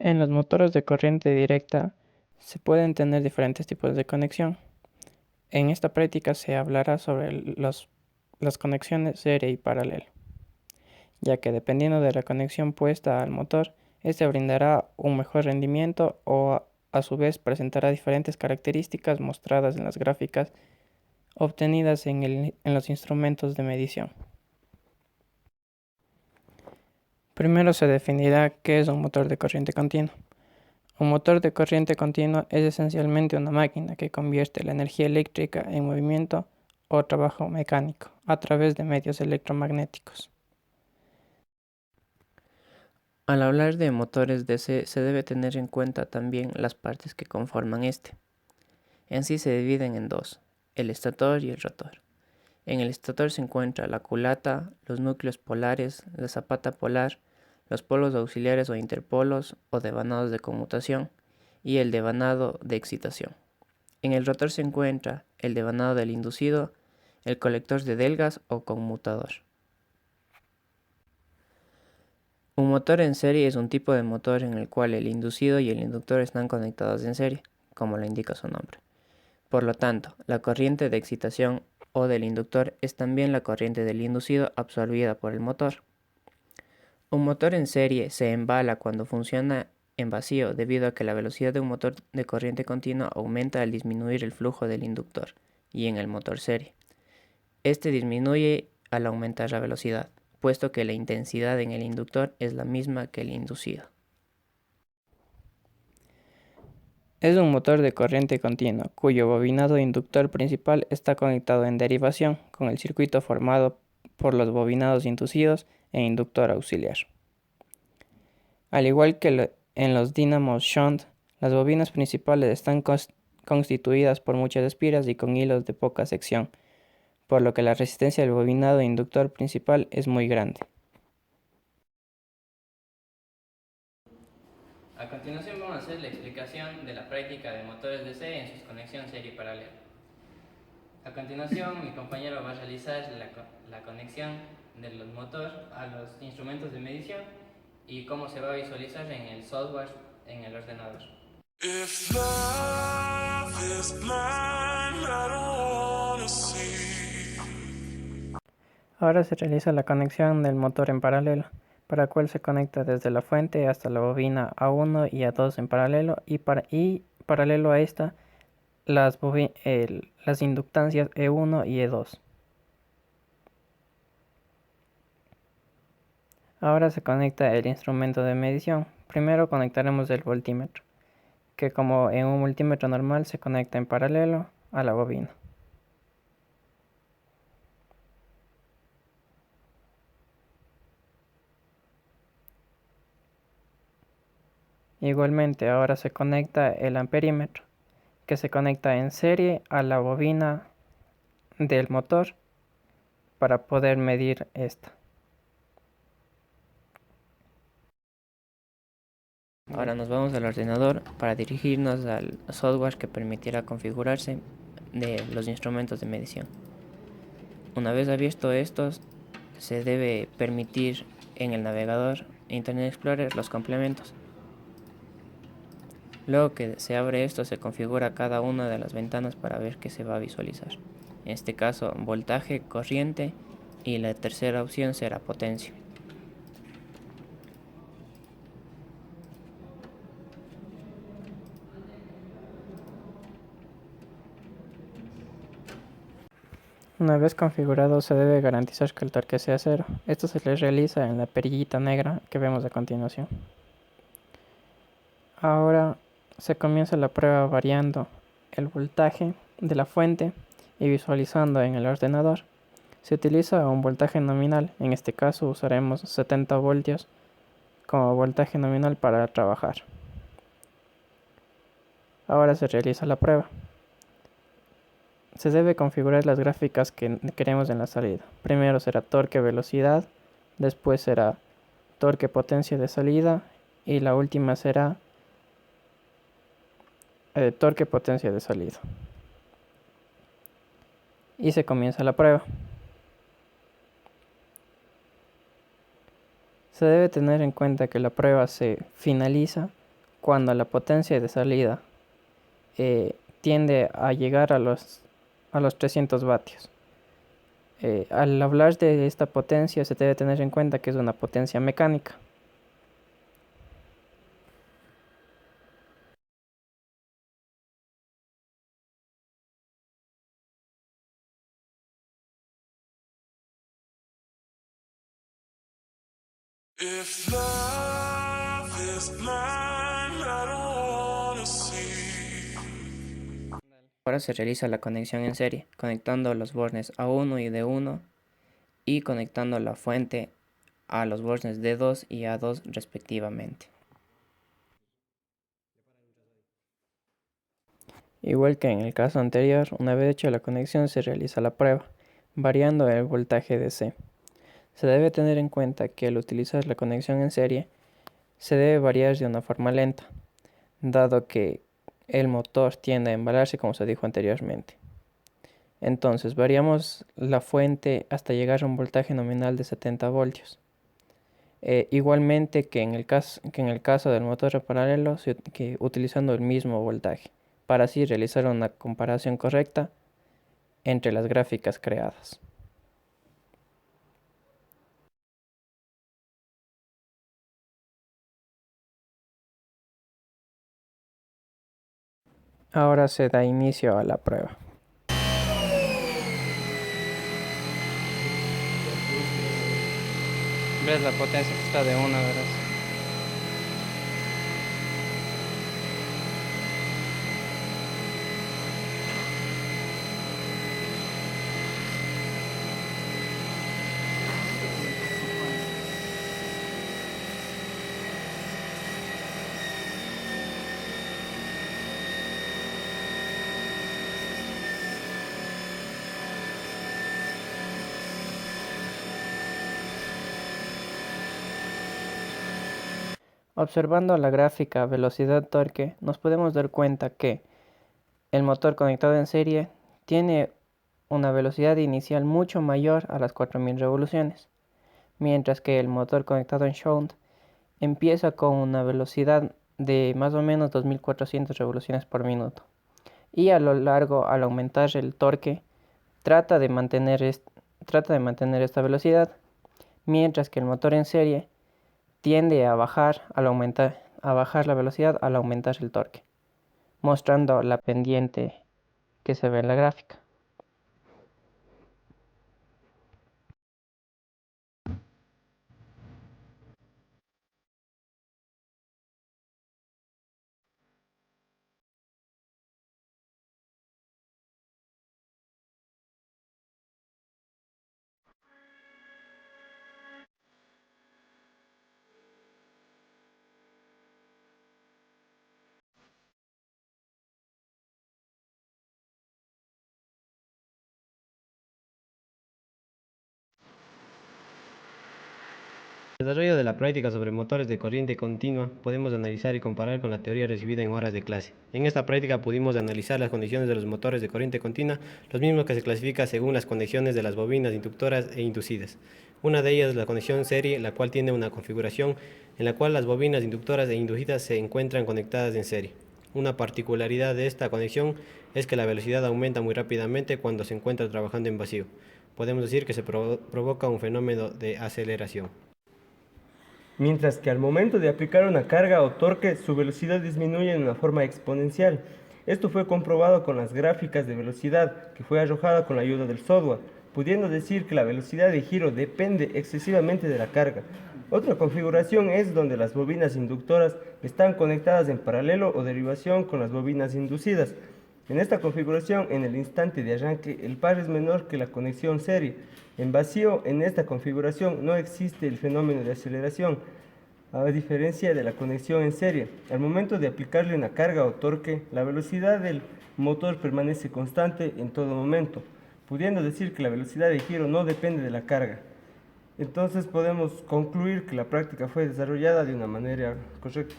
En los motores de corriente directa se pueden tener diferentes tipos de conexión. En esta práctica se hablará sobre las conexiones serie y paralelo, ya que dependiendo de la conexión puesta al motor, este brindará un mejor rendimiento o a su vez presentará diferentes características mostradas en las gráficas obtenidas en los instrumentos de medición. Primero se definirá qué es un motor de corriente continua. Un motor de corriente continua es esencialmente una máquina que convierte la energía eléctrica en movimiento o trabajo mecánico a través de medios electromagnéticos. Al hablar de motores DC se debe tener en cuenta también las partes que conforman este. En sí se dividen en dos, el estator y el rotor. En el estator se encuentra la culata, los núcleos polares, la zapata polar, los polos auxiliares o interpolos o devanados de conmutación y el devanado de excitación. En el rotor se encuentra el devanado del inducido, el colector de Delgas o conmutador. Un motor en serie es un tipo de motor en el cual el inducido y el inductor están conectados en serie, como lo indica su nombre. Por lo tanto, la corriente de excitación o del inductor es también la corriente del inducido absorbida por el motor. Un motor en serie se embala cuando funciona en vacío debido a que la velocidad de un motor de corriente continua aumenta al disminuir el flujo del inductor y en el motor serie. Este disminuye al aumentar la velocidad, puesto que la intensidad en el inductor es la misma que el inducido. Es un motor de corriente continua, cuyo bobinado inductor principal está conectado en derivación con el circuito formado por los bobinados inducidos e inductor auxiliar. Al igual que en los dínamos shunt, las bobinas principales están constituidas por muchas espiras y con hilos de poca sección, por lo que la resistencia del bobinado inductor principal es muy grande. A continuación vamos a hacer la explicación de la práctica de motores DC en sus conexión serie y paralela. A continuación mi compañero va a realizar la conexión de los motores a los instrumentos de medición y cómo se va a visualizar en el software en el ordenador. If love is blind, I don't wanna see. Ahora se realiza la conexión del motor en paralelo, para el cual se conecta desde la fuente hasta la bobina A1 y A2 en paralelo y paralelo a esta las inductancias E1 y E2. Ahora se conecta el instrumento de medición. Primero conectaremos el voltímetro, que como en un multímetro normal se conecta en paralelo a la bobina. Igualmente ahora se conecta el amperímetro, que se conecta en serie a la bobina del motor para poder medir esta. Ahora nos vamos al ordenador para dirigirnos al software que permitirá configurarse de los instrumentos de medición. Una vez abierto estos, se debe permitir en el navegador Internet Explorer los complementos. Luego que se abre esto, se configura cada una de las ventanas para ver qué se va a visualizar. En este caso, voltaje, corriente y la tercera opción será potencia. Una vez configurado se debe garantizar que el torque sea cero. Esto se le realiza en la perillita negra que vemos a continuación. Ahora se comienza la prueba variando el voltaje de la fuente y visualizando en el ordenador. Se utiliza un voltaje nominal, en este caso usaremos 70 voltios como voltaje nominal para trabajar. Ahora se realiza la prueba. Se debe configurar las gráficas que queremos en la salida. Primero será torque velocidad, después será torque potencia de salida y la última será torque potencia de salida. Y se comienza la prueba. Se debe tener en cuenta que la prueba se finaliza cuando la potencia de salida tiende a llegar a los 300 vatios. Al hablar de esta potencia se debe tener en cuenta que es una potencia mecánica. If love is blind, I don't wanna see. Ahora se realiza la conexión en serie, conectando los bornes A1 y D1 y conectando la fuente a los bornes D2 y A2 respectivamente. Igual que en el caso anterior, una vez hecha la conexión se realiza la prueba, variando el voltaje DC. Se debe tener en cuenta que al utilizar la conexión en serie, se debe variar de una forma lenta, dado que el motor tiende a embalarse como se dijo anteriormente. Entonces variamos la fuente hasta llegar a un voltaje nominal de 70 voltios. Igualmente que en el caso del motor paralelo, utilizando el mismo voltaje, para así realizar una comparación correcta entre las gráficas creadas. Ahora se da inicio a la prueba. ¿Ves la potencia que está de 1, verdad? Observando la gráfica velocidad-torque, nos podemos dar cuenta que el motor conectado en serie tiene una velocidad inicial mucho mayor a las 4000 revoluciones, mientras que el motor conectado en shunt empieza con una velocidad de más o menos 2400 revoluciones por minuto. Y a lo largo, al aumentar el torque, trata de mantener esta velocidad, mientras que el motor en serie tiende a bajar la velocidad al aumentar el torque, mostrando la pendiente que se ve en la gráfica. En el desarrollo de la práctica sobre motores de corriente continua, podemos analizar y comparar con la teoría recibida en horas de clase. En esta práctica pudimos analizar las condiciones de los motores de corriente continua, los mismos que se clasifican según las conexiones de las bobinas inductoras e inducidas. Una de ellas es la conexión serie, la cual tiene una configuración en la cual las bobinas inductoras e inducidas se encuentran conectadas en serie. Una particularidad de esta conexión es que la velocidad aumenta muy rápidamente cuando se encuentra trabajando en vacío. Podemos decir que se provoca un fenómeno de aceleración. Mientras que al momento de aplicar una carga o torque, su velocidad disminuye de una forma exponencial. Esto fue comprobado con las gráficas de velocidad que fue arrojada con la ayuda del software, pudiendo decir que la velocidad de giro depende excesivamente de la carga. Otra configuración es donde las bobinas inductoras están conectadas en paralelo o derivación con las bobinas inducidas. En esta configuración, en el instante de arranque, el par es menor que la conexión serie. En vacío, en esta configuración, no existe el fenómeno de aceleración, a diferencia de la conexión en serie. Al momento de aplicarle una carga o torque, la velocidad del motor permanece constante en todo momento, pudiendo decir que la velocidad de giro no depende de la carga. Entonces podemos concluir que la práctica fue desarrollada de una manera correcta.